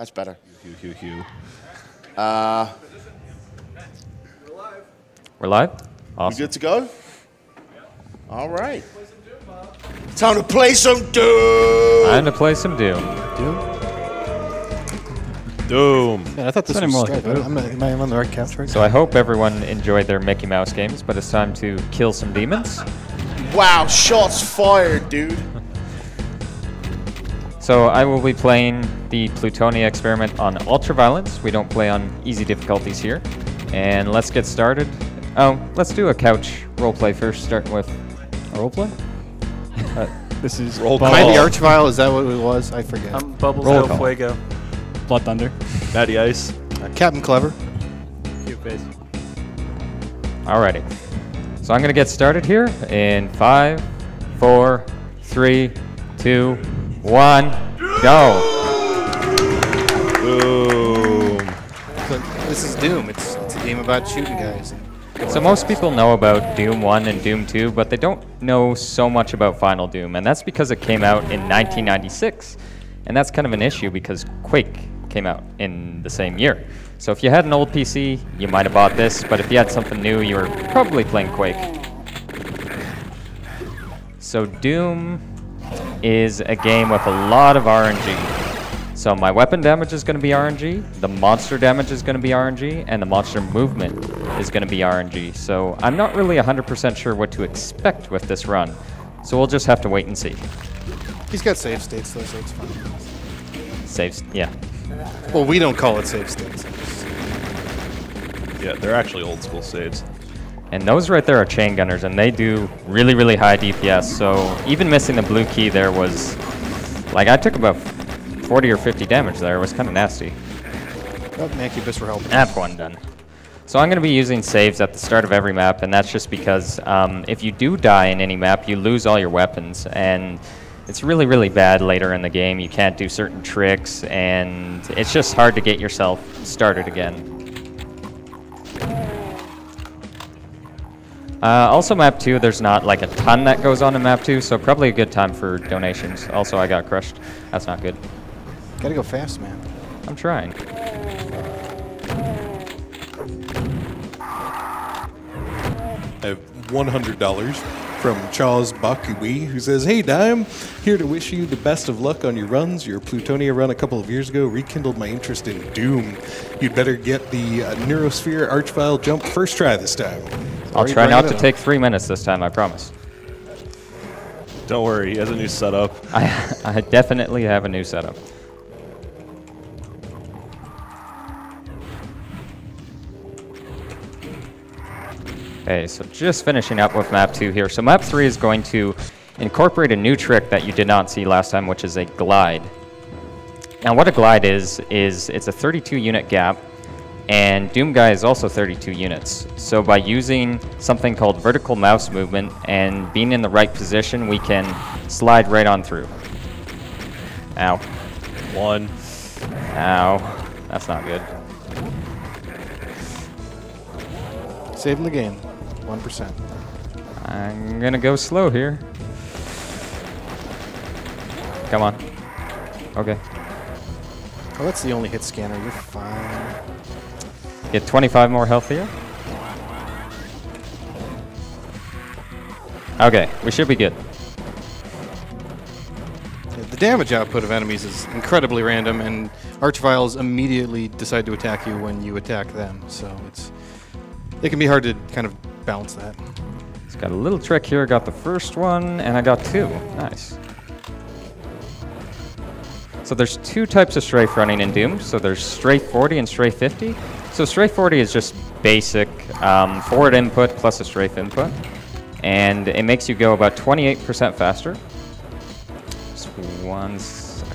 That's better. We're live? We Awesome. good to go? All right. Time to play some Doom! Time to play some Doom. Doom. Man, I thought this was Stripe. Am I on the right couch right So I hope everyone enjoyed their Mickey Mouse games, but it's time to kill some demons. Wow, shots fired, dude. So I will be playing the Plutonia experiment on Ultraviolence. We don't play on easy difficulties here. And let's get started. Oh, let's do a couch roleplay first, starting with... A roleplay? This is Roll Am I call. the Archvile? Is that what it was? I forget. Bubbles Roll del call. Fuego. Blood Thunder. Natty Ice. Captain Clever. Cute face. Alrighty. So I'm going to get started here in 5, 4, 3, 2, 1, go. Boom. So this is Doom. It's a game about shooting guys. So most people know about Doom 1 and Doom 2, but they don't know so much about Final Doom, and that's because it came out in 1996. And that's kind of an issue because Quake came out in the same year. So if you had an old PC, you might have bought this, but if you had something new, you were probably playing Quake. So Doom is a game with a lot of RNG. So my weapon damage is going to be RNG, the monster damage is going to be RNG, and the monster movement is going to be RNG. So I'm not really 100% sure what to expect with this run. So we'll just have to wait and see. He's got save states though, so it's fine. Saves, yeah. Well, we don't call it save states. Yeah, they're actually old school saves. And those right there are chain gunners, and they do really, really high DPS. So even missing the blue key there was, like, I took about 40 or 50 damage there. It was kind of nasty. Oh, Mancubus for helping. Map 1 done. So I'm going to be using saves at the start of every map, and that's just because if you do die in any map, you lose all your weapons, and it's really, really bad later in the game. You can't do certain tricks, and it's just hard to get yourself started again. Also, map 2, there's not like a ton that goes on in map 2, so probably a good time for donations. Also, I got crushed. That's not good. Gotta go fast, man. I'm trying. I have $100 from Charles Bakui, who says, "Hey Dime, here to wish you the best of luck on your runs. Your Plutonia run a couple of years ago rekindled my interest in Doom. You'd better get the Neurosphere Archvile jump first try this time." I'll try not to take 3 minutes this time, I promise. Don't worry, he has a new setup. I definitely have a new setup. Okay, so just finishing up with map 2 here. So map 3 is going to incorporate a new trick that you did not see last time, which is a glide. Now what a glide is it's a 32 unit gap, and Doom Guy is also 32 units. So by using something called vertical mouse movement and being in the right position, we can slide right on through. Ow. 1. Ow. That's not good. Saving the game. 1%. I'm gonna go slow here. Come on. Okay. Oh, that's the only hit scanner. You're fine. Get 25 more health here. Okay, we should be good. The damage output of enemies is incredibly random, and Archviles immediately decide to attack you when you attack them. So it can be hard to kind of balance that. It's got a little trick here. Got the first one, and I got 2. Nice. So there's 2 types of strafe running in Doom. So there's strafe 40 and strafe 50. So strafe 40 is just basic forward input plus a strafe input. And it makes you go about 28% faster. Just 1 sec.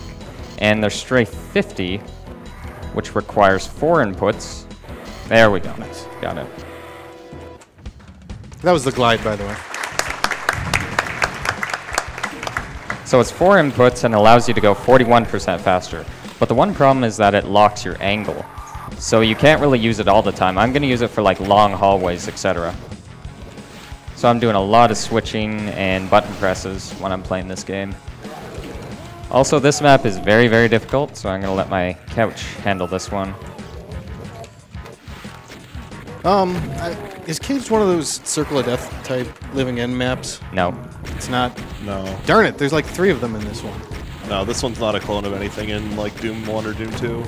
And there's strafe 50, which requires 4 inputs. There we go. Nice. Got it. That was the glide, by the way. So it's 4 inputs and allows you to go 41% faster. But the one problem is that it locks your angle. So you can't really use it all the time. I'm going to use it for like long hallways, etc. So I'm doing a lot of switching and button presses when I'm playing this game. Also, this map is very, very difficult, so I'm going to let my couch handle this one. Is Cage one of those Circle of Death type living end maps? No. It's not. No. Darn it, there's like 3 of them in this one. No, this one's not a clone of anything in like Doom 1 or Doom 2.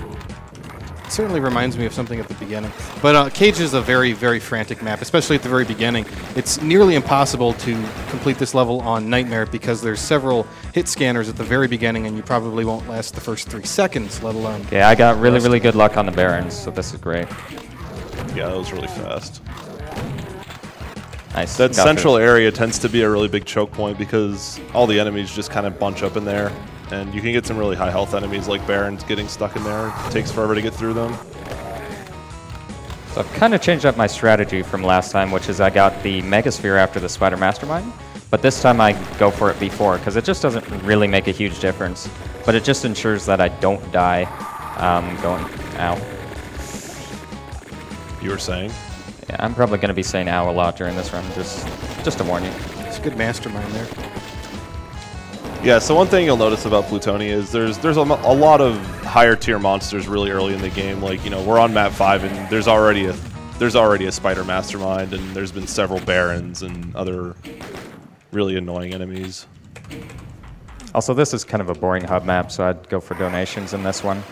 It certainly reminds me of something at the beginning. But Cage is a very, very frantic map, especially at the very beginning. It's nearly impossible to complete this level on Nightmare because there's several hit scanners at the very beginning, and you probably won't last the first 3 seconds, let alone... Okay, I got really, really good luck on the Barons, so this is great. Yeah, that was really fast. Nice. That Got central through. area tends to be a really big choke point because all the enemies just kind of bunch up in there, and you can get some really high health enemies like Barons getting stuck in there. It takes forever to get through them. So I've kind of changed up my strategy from last time, which is I got the Megasphere after the Spider Mastermind, but this time I go for it before, because it just doesn't really make a huge difference. But it just ensures that I don't die going, ow. You were saying? Yeah, I'm probably going to be saying ow a lot during this run, just to warn you. It's a good mastermind there. Yeah, so one thing you'll notice about Plutonia is there's a lot of higher tier monsters really early in the game. Like, you know, we're on map 5 and there's already a Spider Mastermind, and there's been several Barons and other really annoying enemies. Also, this is kind of a boring hub map, so I'd go for donations in this one.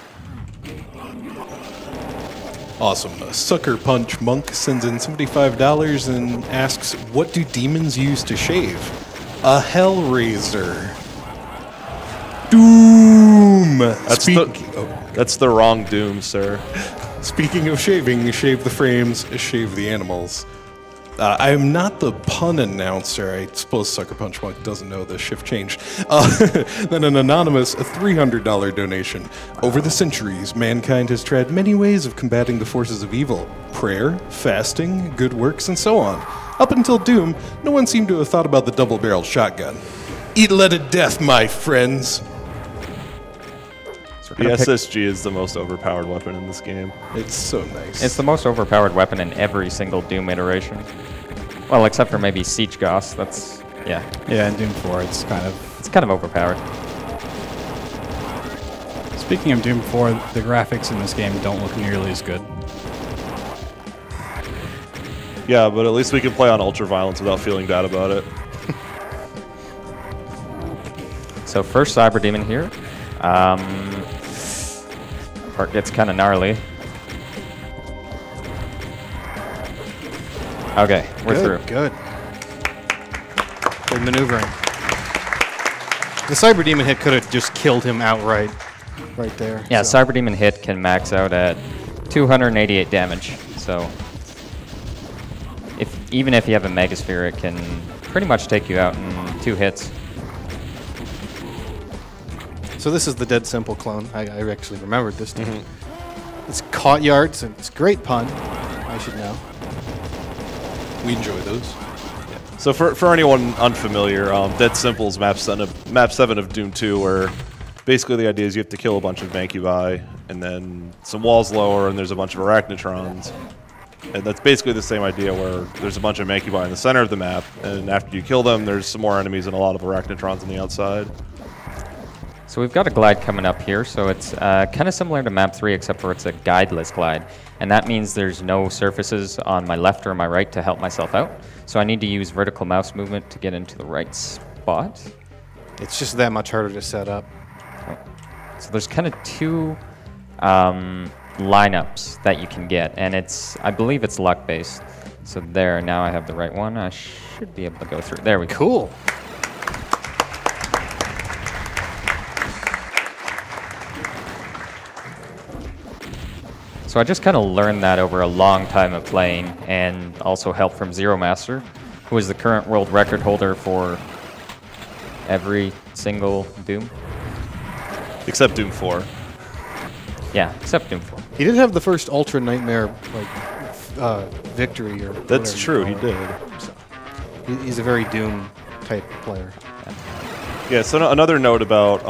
Awesome. Sucker Punch Monk sends in $75 and asks, what do demons use to shave? A Hellraiser. Doom! That's the wrong Doom, sir. Speaking of shaving, shave the frames, shave the animals. I am not the pun announcer. I suppose Sucker Punch Monk doesn't know the shift changed. Then an anonymous $300 donation. Over the centuries, mankind has tried many ways of combating the forces of evil. Prayer, fasting, good works, and so on. Up until Doom, no one seemed to have thought about the double-barreled shotgun. Eat leaded death, my friends. So The SSG is the most overpowered weapon in this game. It's so nice. It's the most overpowered weapon in every single Doom iteration. Well, except for maybe Siege Gauss. That's, yeah. Yeah, in Doom 4, it's kind of... overpowered. Speaking of Doom 4, the graphics in this game don't look nearly as good. Yeah, but at least we can play on Ultraviolence without feeling bad about it. So first Cyber Demon here. Part gets kind of gnarly. Okay, we're through. Good. Good maneuvering. The Cyber Demon hit could have just killed him outright, right there. Yeah, so. Cyber Demon hit can max out at 288 damage. So even if you have a Megasphere, it can pretty much take you out in 2 hits. So this is the Dead Simple clone. I actually remembered this time. It's caught yards, and it's a great pun. I should know. We enjoy those. So for anyone unfamiliar, Dead Simple's map 7 of Doom 2, where basically the idea is you have to kill a bunch of Mancubi, and then some walls lower, and there's a bunch of Arachnotrons. And that's basically the same idea where there's a bunch of Mancubi in the center of the map, and after you kill them, there's some more enemies and a lot of Arachnotrons on the outside. So we've got a glide coming up here, so it's kind of similar to map 3, except for it's a guideless glide. And that means there's no surfaces on my left or my right to help myself out. So I need to use vertical mouse movement to get into the right spot. It's just that much harder to set up. So there's kind of 2 lineups that you can get, and I believe it's luck-based. So there, now I have the right one. I should be able to go through. There we go. Cool. So I just kind of learned that over a long time of playing, and also help from Zero Master, who is the current world record holder for every single Doom. Except Doom 4. Yeah, except Doom 4. He did have the first Ultra Nightmare victory. That's true, he did. So he's a very Doom type player. Yeah, so another note about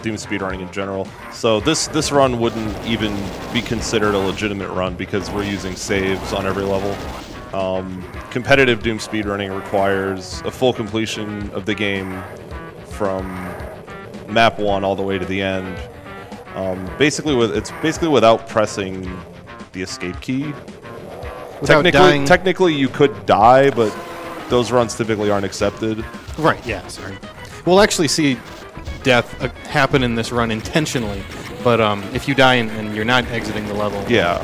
Doom speedrunning in general. So this run wouldn't even be considered a legitimate run because we're using saves on every level. Competitive Doom speedrunning requires a full completion of the game from map 1 all the way to the end. It's basically without pressing the escape key. Without dying. Technically, you could die, but those runs typically aren't accepted. Right, yeah, sorry. We'll actually see death happen in this run intentionally, but if you die and you're not exiting the level... Yeah.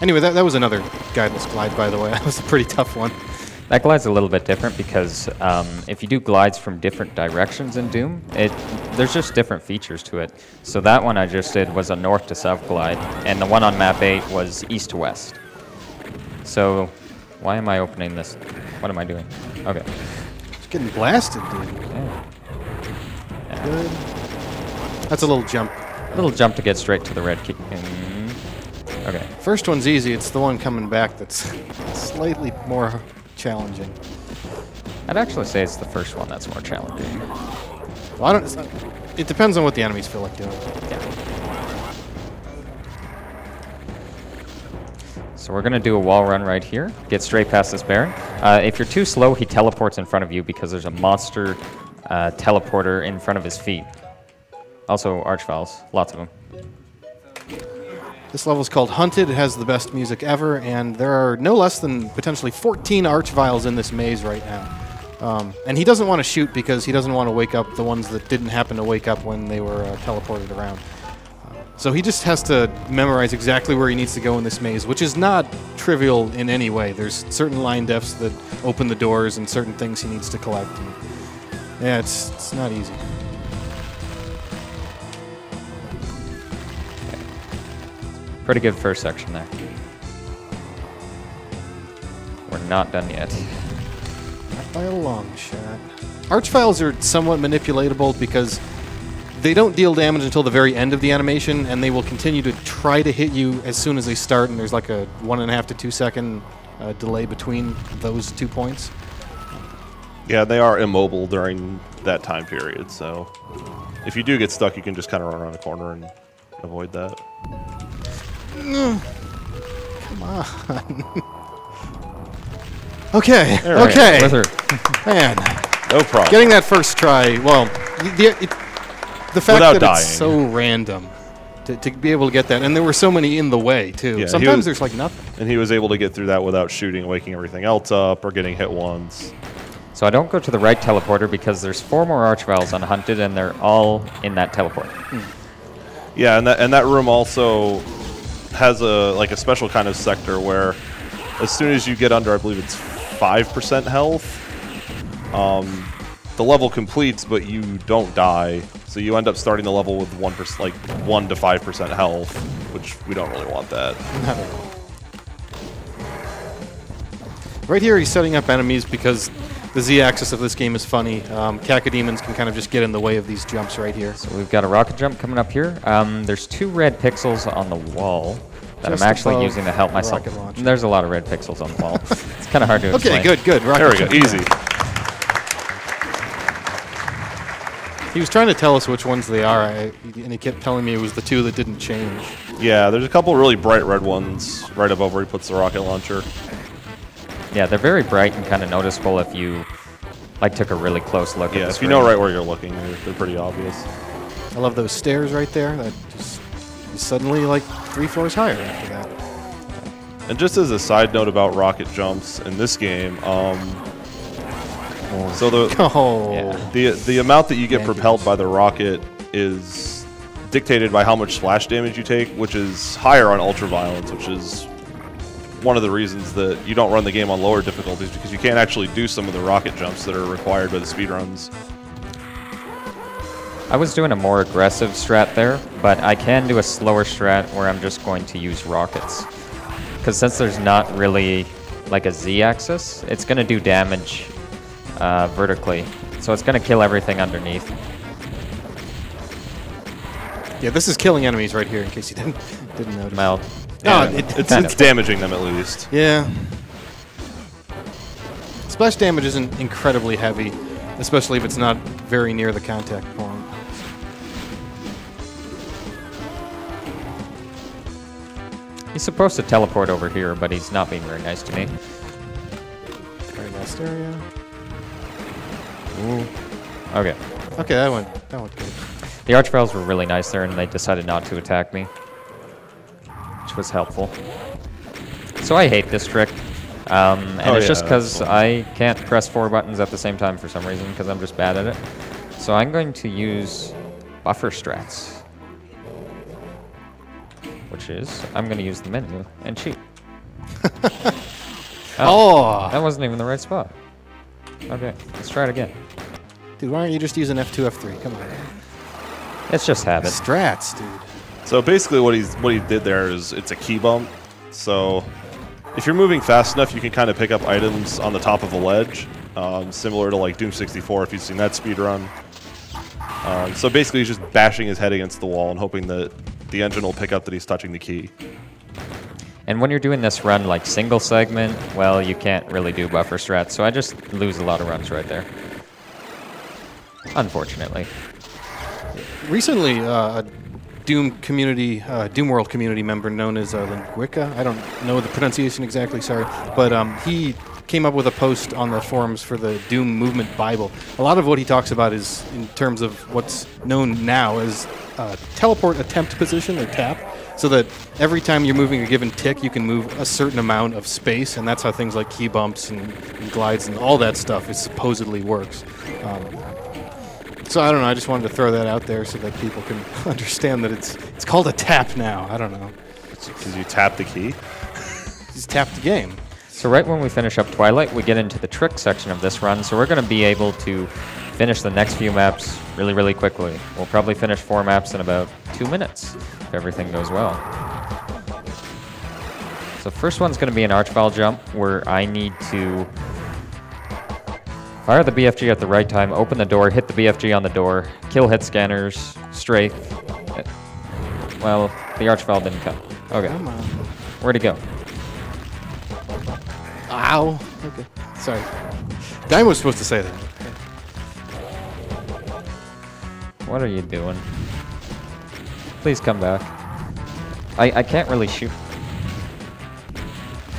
Anyway, that was another guideless glide, by the way. That was a pretty tough one. That glide's a little bit different because if you do glides from different directions in Doom, there's just different features to it. So that one I just did was a north to south glide, and the one on map 8 was east to west. So why am I opening this? What am I doing? Okay. It's getting blasted, dude. Yeah. Good. That's a little jump. A little jump to get straight to the red key. Okay. First one's easy. It's the one coming back that's slightly more challenging. I'd actually say it's the first one that's more challenging. Well, it depends on what the enemies feel like doing. Yeah. So we're going to do a wall run right here. Get straight past this Baron. If you're too slow, he teleports in front of you because there's a monster teleporter in front of his feet. Also, Archviles. Lots of them. This level's called Hunted. It has the best music ever, and there are no less than potentially 14 Archviles in this maze right now. And he doesn't want to shoot because he doesn't want to wake up the ones that didn't happen to wake up when they were teleported around. So he just has to memorize exactly where he needs to go in this maze, which is not trivial in any way. There's certain line defs that open the doors and certain things he needs to collect. And yeah, it's not easy. Pretty good first section there. We're not done yet. Not by a long shot. Archviles are somewhat manipulatable because they don't deal damage until the very end of the animation, and they will continue to try to hit you as soon as they start, and there's like a 1.5 to 2 second delay between those 2 points. Yeah, they are immobile during that time period, so if you do get stuck, you can just kind of run around the corner and avoid that. Come on. Okay, Right, okay. Man, No problem. getting that first try, well, the fact Without that dying. it's so random to be able to get that, and there were so many in the way, too. Yeah, Sometimes there's like nothing. And he was able to get through that without shooting and waking everything else up or getting hit once. So I don't go to the right teleporter because there's 4 more Archviles on Hunted, and they're all in that teleport. Yeah, and that room also has a special kind of sector where as soon as you get under, I believe it's 5% health, the level completes, but you don't die. So you end up starting the level with 1%, like 1 to 5% health, which we don't really want that. Not at all. Right here, he's setting up enemies because the Z-axis of this game is funny. Cacodemons can kind of just get in the way of these jumps right here. So we've got a rocket jump coming up here. There's 2 red pixels on the wall that Just I'm actually above using to help myself. rocket launcher. There's a lot of red pixels on the wall. It's kind of hard to explain. Okay, good. Rocket There we go, jump. easy. He was trying to tell us which ones they are, and he kept telling me it was the 2 that didn't change. Yeah, there's a couple really bright red ones right above where he puts the rocket launcher. Yeah, they're very bright and kind of noticeable if you took a really close look at Yeah, the if screen. you know right where you're looking, they're pretty obvious. I love those stairs right there. That just is suddenly like 3 floors higher after that. And just as a side note about rocket jumps in this game, so the amount that you get propelled by the rocket is dictated by how much splash damage you take, which is higher on Ultraviolence, which is one of the reasons that you don't run the game on lower difficulties, because you can't actually do some of the rocket jumps that are required by the speedruns. I was doing a more aggressive strat there, but I can do a slower strat where I'm just going to use rockets. Because since there's not really like a Z-axis, it's going to do damage vertically. So it's going to kill everything underneath. Yeah, this is killing enemies right here, in case you didn't notice. Well, Yeah, Oh, it's damaging them at least. Yeah. Splash damage isn't incredibly heavy, especially if it's not very near the contact point. he's supposed to teleport over here, but he's not being very nice to me. Very last area. Ooh. Okay. Okay, that went good. The Archviles were really nice there, and they decided not to attack me, which was helpful. So I hate this trick, and it's just because I can't press 4 buttons at the same time for some reason, because I'm just bad at it. So I'm going to use buffer strats, which is I'm going to use the menu and cheat. Oh! That wasn't even the right spot. Okay, let's try it again. Dude, why aren't you just using F2, F3? Come on. It's just habit. Strats, dude. So basically what he did there is it's a key bump. So if you're moving fast enough, you can kind of pick up items on the top of a ledge, similar to like Doom 64 if you've seen that speed run. So basically he's just bashing his head against the wall and hoping that the engine will pick up that he's touching the key. And when you're doing this run like single segment, well, you can't really do buffer strats, so I just lose a lot of runs right there. Unfortunately. Recently, a Doom World community member known as Linguica, I don't know the pronunciation exactly, sorry, but he came up with a post on the forums for the Doom Movement Bible. A lot of what he talks about is in terms of what's known now as teleport attempt position, or tap, so that every time you're moving a given tick, you can move a certain amount of space, and that's how things like key bumps and glides and all that stuff supposedly works. So I don't know, I just wanted to throw that out there so that people can understand that it's called a tap now. I don't know. Because you tap the key? Just tap the game. So right when we finish up Twilight, we get into the trick section of this run, so we're going to be able to finish the next few maps really, really quickly. We'll probably finish 4 maps in about 2 minutes, if everything goes well. So first one's going to be an Archvile jump, where I need to fire the BFG at the right time, open the door, hit the BFG on the door, kill hit scanners, strafe. Well, the Archvile didn't come. Okay. Come on. Where'd he go? Ow. Okay. Sorry. Dime was supposed to say that. What are you doing? Please come back. I can't really shoot.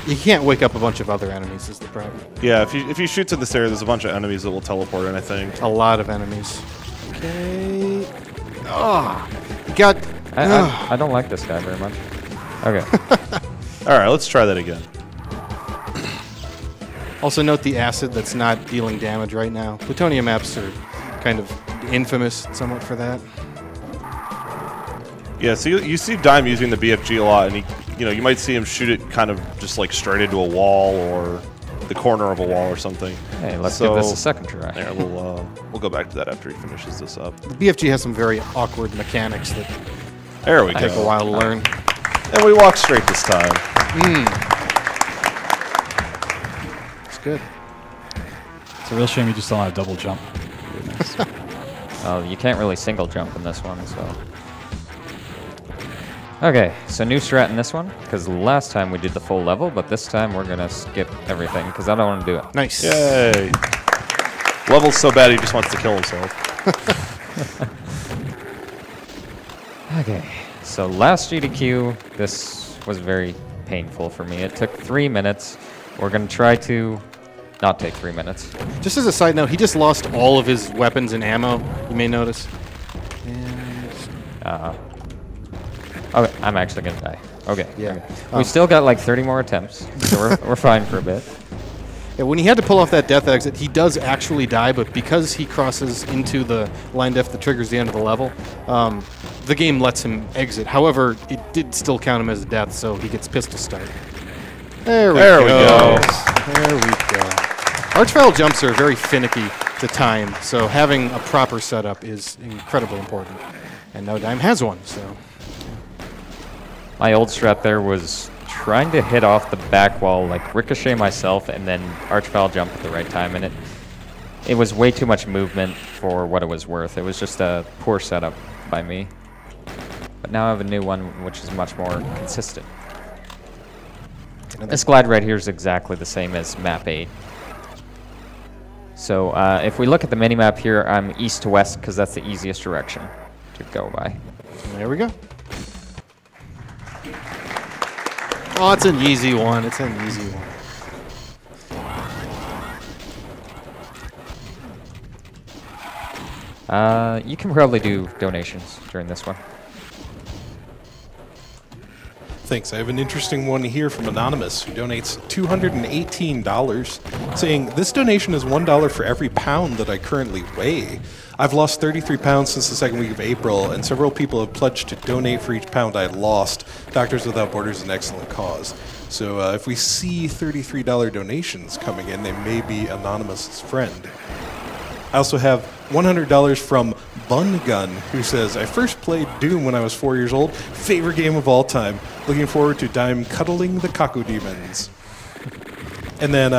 You can't wake up a bunch of other enemies is the problem. Yeah, if you shoot to this area, there's a bunch of enemies that will teleport in, I think. A lot of enemies. Okay. Ah, you got. I don't like this guy very much. Okay. All right, let's try that again. Also note the acid that's not dealing damage right now. Plutonia maps are kind of infamous somewhat for that. Yeah, so you see Dime using the BFG a lot, and you might see him shoot it kind of just like straight into a wall or the corner of a wall or something. Hey, let's give this a second try. There, we'll go back to that after he finishes this up. The BFG has some very awkward mechanics that There we go. take a while to learn. And we walk straight this time. It's good. It's a real shame you just don't have a double jump. You can't really single jump in this one, so. Okay, so new strat in this one, because last time we did the full level, but this time we're going to skip everything, because I don't want to do it. Nice. Yay. Level's so bad he just wants to kill himself. Okay, so last GDQ, this was very painful for me. It took 3 minutes. We're going to try to not take 3 minutes. Just as a side note, he just lost all of his weapons and ammo, you may notice. And Okay, I'm actually going to die. Okay. Yeah. Okay. We still got like 30 more attempts, so we're fine for a bit. yeah, when he had to pull off that death exit, he does actually die, but because he crosses into the line death that triggers the end of the level, the game lets him exit. However, it did still count him as a death, so he gets pistol start. There we go. There we go. Archvile jumps are very finicky to time, so having a proper setup is incredibly important. And No Dime has one, so. My old strat there was trying to hit off the back wall, like ricochet myself, and then Archvile jump at the right time, and it was way too much movement for what it was worth. It was just a poor setup by me. But now I have a new one, which is much more consistent. This glide right here is exactly the same as map 8. So if we look at the mini-map here, I'm east to west, because that's the easiest direction to go by. There we go. Oh, it's an easy one. It's an easy one. You can probably do donations during this one. Thanks. I have an interesting one here from Anonymous, who donates $218, saying, "This donation is $1 for every pound that I currently weigh. I've lost 33 pounds since the second week of April, and several people have pledged to donate for each pound I lost. Doctors Without Borders is an excellent cause." So if we see $33 donations coming in, they may be Anonymous' friend. I also have $100 from Bun Gun, who says, "I first played Doom when I was 4 years old. Favorite game of all time. Looking forward to Dime cuddling the Kaku Demons." And then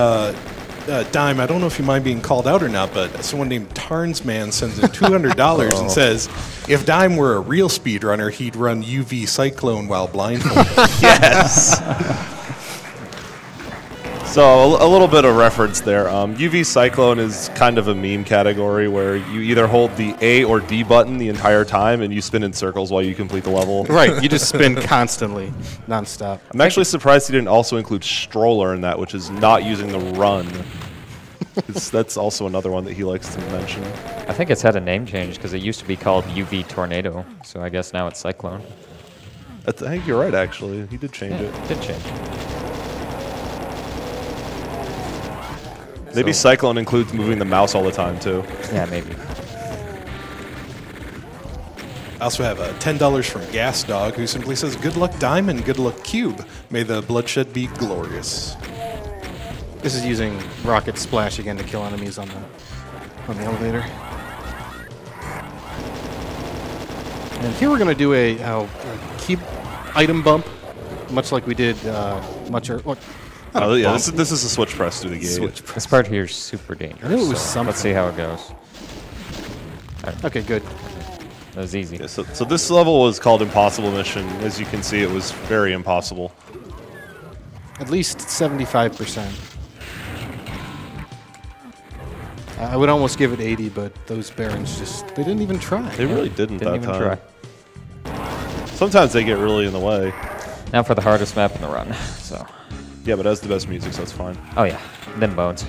Dime, I don't know if you mind being called out or not, but someone named Tarnsman sends in $200 and says, "If Dime were a real speedrunner, he'd run UV Cyclone while blindfolded." Yes. So a little bit of reference there. UV Cyclone is kind of a meme category where you either hold the A or D button the entire time and you spin in circles while you complete the level. Right, you just spin constantly, nonstop. I'm actually surprised he didn't also include Stroller in that, which is not using the run. That's also another one that he likes to mention. I think it's had a name change because it used to be called UV Tornado, so I guess now it's Cyclone. I think you're right, actually. He did change it. Did change. Maybe So- Cyclone includes moving the mouse all the time, too. Yeah, maybe. I also have $10 from Gas Dog, who simply says, "Good luck Dime and good luck Cube. May the bloodshed be glorious." This is using Rocket Splash again to kill enemies on the elevator. And here we're going to do a keep item bump, much like we did Oh, yeah, this is a switch press through the gate. This part here is super dangerous. I knew it was so something. let's see how it goes. Okay, good. That was easy. Yeah, so this level was called Impossible Mission. As you can see, it was very impossible. At least 75%. I would almost give it 80, but those Barons they didn't even try. They really didn't Didn't that even time. try. Sometimes they get really in the way. Now for the hardest map in the run. So, Yeah, but it has the best music, so it's fine. oh yeah, then Bones.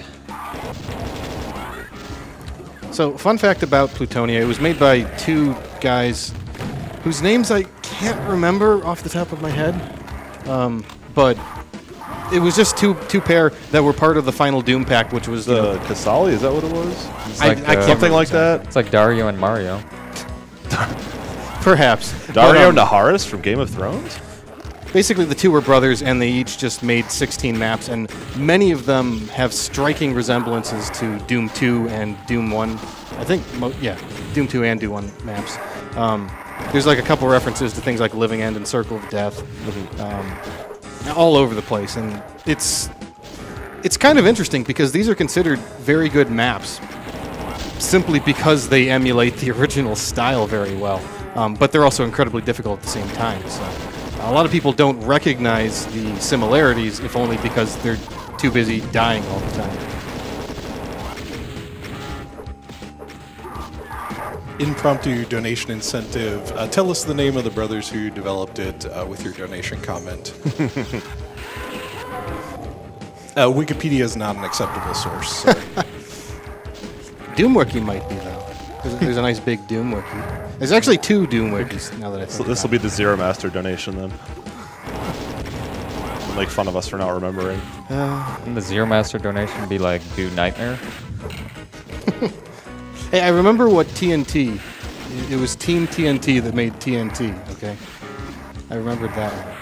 So, fun fact about Plutonia, it was made by two guys whose names I can't remember off the top of my head, but it was just two pair that were part of the final Doom Pact, which was The Casali, is that what it was? It's I like, can't Something like that? It's like Dario and Mario. perhaps Dario But, Naharis from Game of Thrones? basically, the two were brothers, and they each just made 16 maps, and many of them have striking resemblances to Doom 2 and Doom 1. I think, Doom 2 and Doom 1 maps. There's like a couple references to things like Living End and Circle of Death, all over the place, and it's kind of interesting because these are considered very good maps, simply because they emulate the original style very well. But they're also incredibly difficult at the same time. So. A lot of people don't recognize the similarities, if only because they're too busy dying all the time. Impromptu donation incentive. Tell us the name of the brothers who developed it with your donation comment. Wikipedia is not an acceptable source. Sorry. Doom Wiki might be, though. There's a nice big Doom Wiki. There's actually two Doom Wikis, now that I think So this will be the Zero Master donation, then. Make fun of us for not remembering. Wouldn't the Zero Master donation be like do Nightmare? Hey, I remember what TNT. It was Team TNT that made TNT, okay? I remembered that one.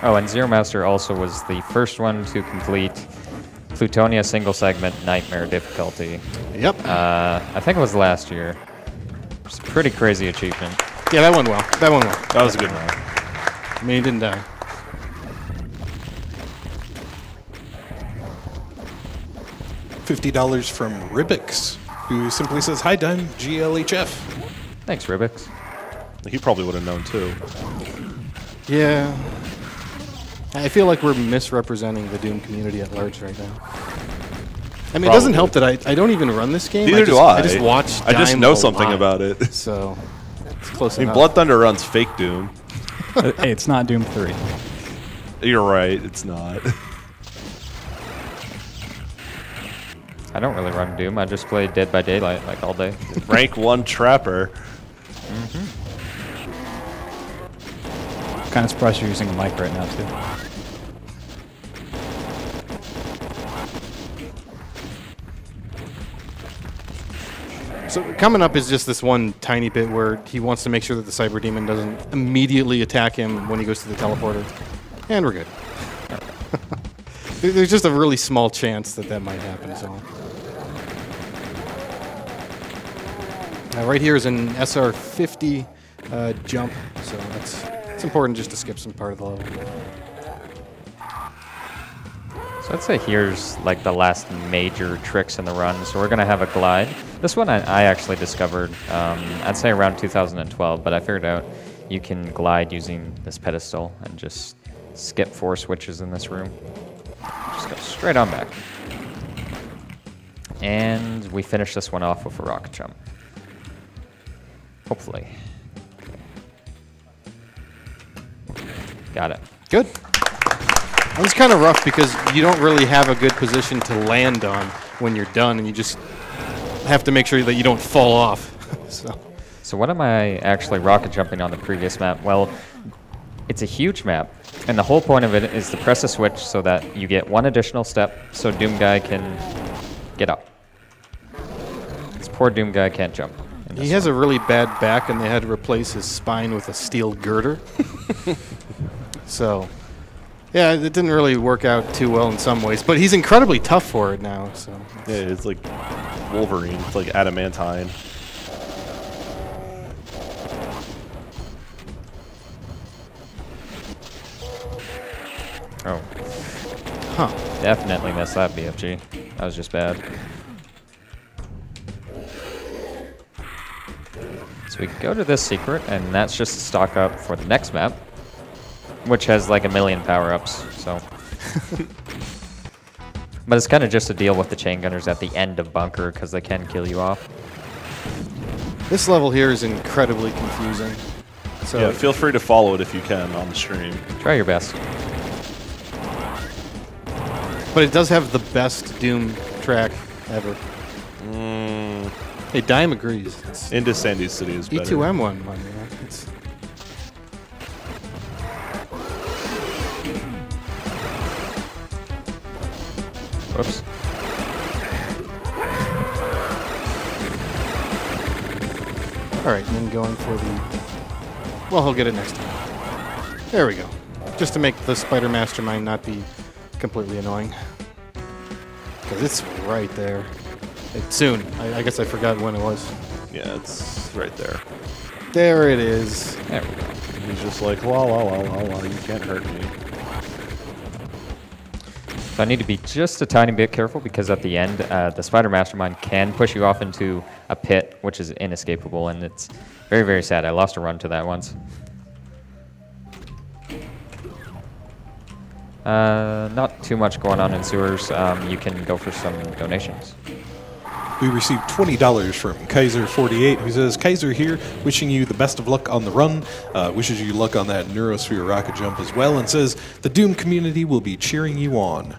Oh, and Zero Master also was the first one to complete Plutonia single segment Nightmare difficulty. Yep. I think it was last year. It's a pretty crazy achievement. Yeah, that went well. That went well. That was a good one. I mean, he didn't die. $50 from Ribix, who simply says, "Hi, Dime, GLHF." Thanks, Rubix. He probably would have known, too. Yeah. I feel like we're misrepresenting the Doom community at large right now. I mean, it doesn't help that I don't even run this game. Neither do I. I just watch I just Dime know a something lot. about it. So, it's close I mean, enough. Blood Thunder runs fake Doom. Hey, it's not Doom 3. You're right, it's not. I don't really run Doom. I just play Dead by Daylight like all day. Rank 1 Trapper. Kind of surprised you're using a mic right now, too. So coming up is just this one tiny bit where he wants to make sure that the Cyber Demon doesn't immediately attack him when he goes to the teleporter. And we're good. There's just a really small chance that that might happen, so. Right here is an SR50 jump, so it's important just to skip some part of the level. So I'd say here's like the last major tricks in the run. So we're going to have a glide. This one I actually discovered, I'd say around 2012, but I figured out you can glide using this pedestal and just skip 4 switches in this room. Just go straight on back. And we finish this one off with a rocket jump. Hopefully. Got it. Good. That was kind of rough because you don't really have a good position to land on when you're done, and you just have to make sure that you don't fall off. So what am I actually rocket jumping on the previous map? Well, it's a huge map, and the whole point of it is to press a switch so that you get 1 additional step so Doom Guy can get up. This poor Doom Guy can't jump. He has a really bad back, and they had to replace his spine with a steel girder. So, yeah, it didn't really work out too well in some ways, but he's incredibly tough for it now. So Yeah, it's like Wolverine. It's like adamantine. Oh. Huh. Definitely missed that BFG. That was just bad. So we go to this secret, and that's just to stock up for the next map, which has like 1,000,000 power-ups, so. But it's kind of just to deal with the chain gunners at the end of bunker, because they can kill you off. This level here is incredibly confusing. So Yeah, feel free to follow it if you can on the stream. Try your best. But it does have the best Doom track ever. Hey, Dime agrees. It's Into Sandy City is better. E2M1. It's Whoops. all right, and then going for the. Well, he'll get it next time. There we go. Just to make the Spider Mastermind not be completely annoying, because it's right there. Soon. I guess I forgot when it was. Yeah, it's right there. There it is. There we go. He's just like, la la la la la, you can't hurt me. So I need to be just a tiny bit careful because at the end, the Spider Mastermind can push you off into a pit, which is inescapable, and it's very, very sad. I lost a run to that once. Not too much going on in sewers. You can go for some donations. We received $20 from Kaiser48, who says, Kaiser here, wishing you the best of luck on the run, wishes you luck on that Neurosphere rocket jump as well, and says, the Doom community will be cheering you on.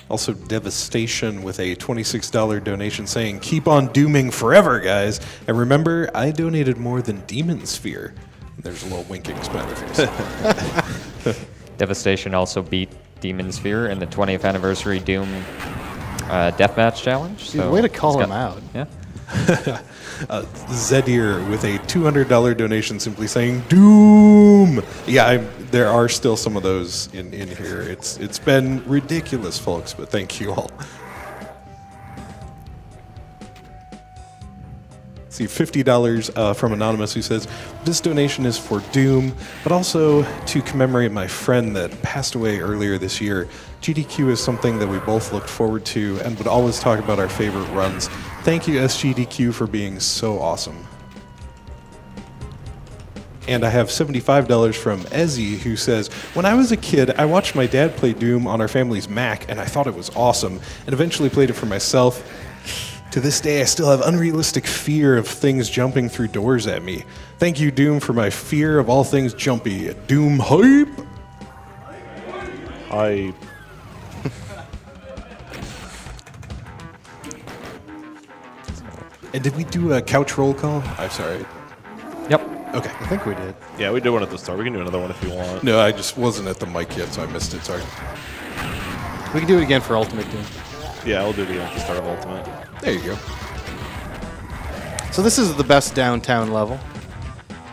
Also, Devastation with a $26 donation saying, keep on dooming forever, guys. And remember, I donated more than Demon Sphere. There's a little winking smiley face. Devastation also beat Demon Sphere in the 20th anniversary Doom Deathmatch Challenge. Dude, so way to call he's him out. Yeah. Zedir with a $200 donation simply saying, Doom! Yeah, there are still some of those in here. It's been ridiculous, folks, but thank you all. See, $50 from Anonymous, who says, this donation is for Doom, but also to commemorate my friend that passed away earlier this year. GDQ is something that we both looked forward to and would always talk about our favorite runs. Thank you, SGDQ, for being so awesome. And I have $75 from Ezzy, who says, when I was a kid, I watched my dad play Doom on our family's Mac, and I thought it was awesome, and eventually played it for myself. To this day, I still have unrealistic fear of things jumping through doors at me. Thank you, Doom, for my fear of all things jumpy. Doom hype! And did we do a couch roll call? I'm sorry. Yep. Okay. I think we did. Yeah, we did one at the start. We can do another one if you want. No, I just wasn't at the mic yet, so I missed it. Sorry. We can do it again for Ultimate Doom. Yeah, I'll do it again at the start of Ultimate. There you go. So this is the best downtown level.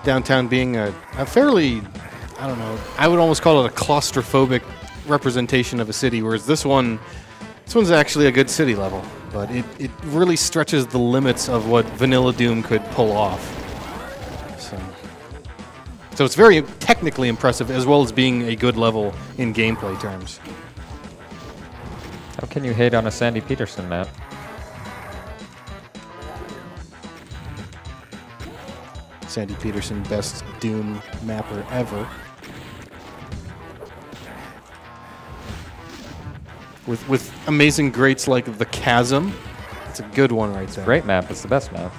Downtown being a fairly, I don't know, I would almost call it a claustrophobic representation of a city, whereas this one's actually a good city level, but it really stretches the limits of what Vanilla Doom could pull off. So it's very technically impressive, as well as being a good level in gameplay terms. How can you hate on a Sandy Peterson map? Sandy Peterson, best Doom mapper ever. With amazing greats like the Chasm. It's a good one right there. Great map. It's the best map.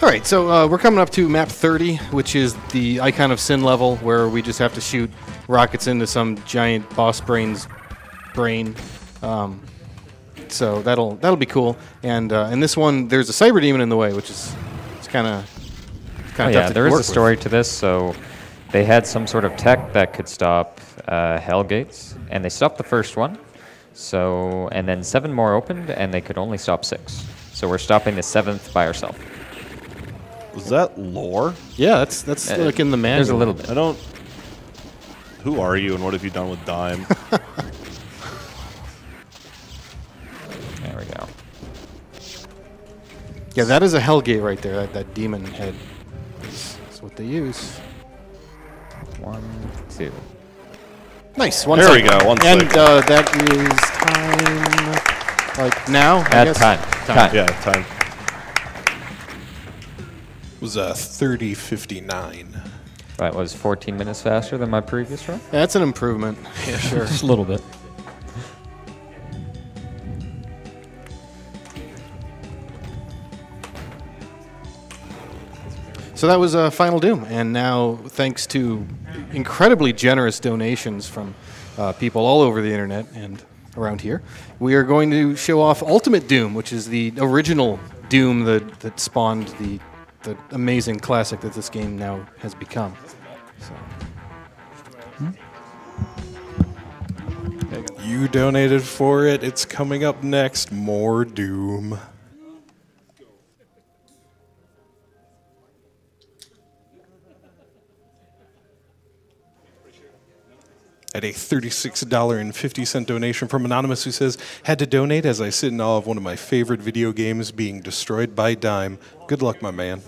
All right, so we're coming up to map 30, which is the Icon of Sin level, where we just have to shoot rockets into some giant boss brain's brain. So that'll be cool. And in this one, there's a cyber demon in the way, which is kind of Oh yeah, there is a story to this. So they had some sort of tech that could stop hell gates, and they stopped the first one. So and then 7 more opened, and they could only stop 6. So we're stopping the 7th by ourselves. Was that lore? Yeah, that's like in the manual. There's a little bit. I don't... Who are you and what have you done with Dime? There we go. Yeah, that is a Hellgate right there, that demon head. That's what they use. 1, 2. Nice. One There we second. go, 1 And second. that is time, like now, I Add guess? time. Yeah, time. It was 30:59. That was 14 minutes faster than my previous run. That's an improvement. Yeah, sure. Just a little bit. So that was Final Doom, and now thanks to incredibly generous donations from people all over the internet and around here, we are going to show off Ultimate Doom, which is the original Doom that spawned the amazing classic that this game now has become. So. You donated for it. It's coming up next. More Doom. At a $36.50 donation from Anonymous, who says, had to donate as I sit in awe of one of my favorite video games being destroyed by Dime. Good luck, my man.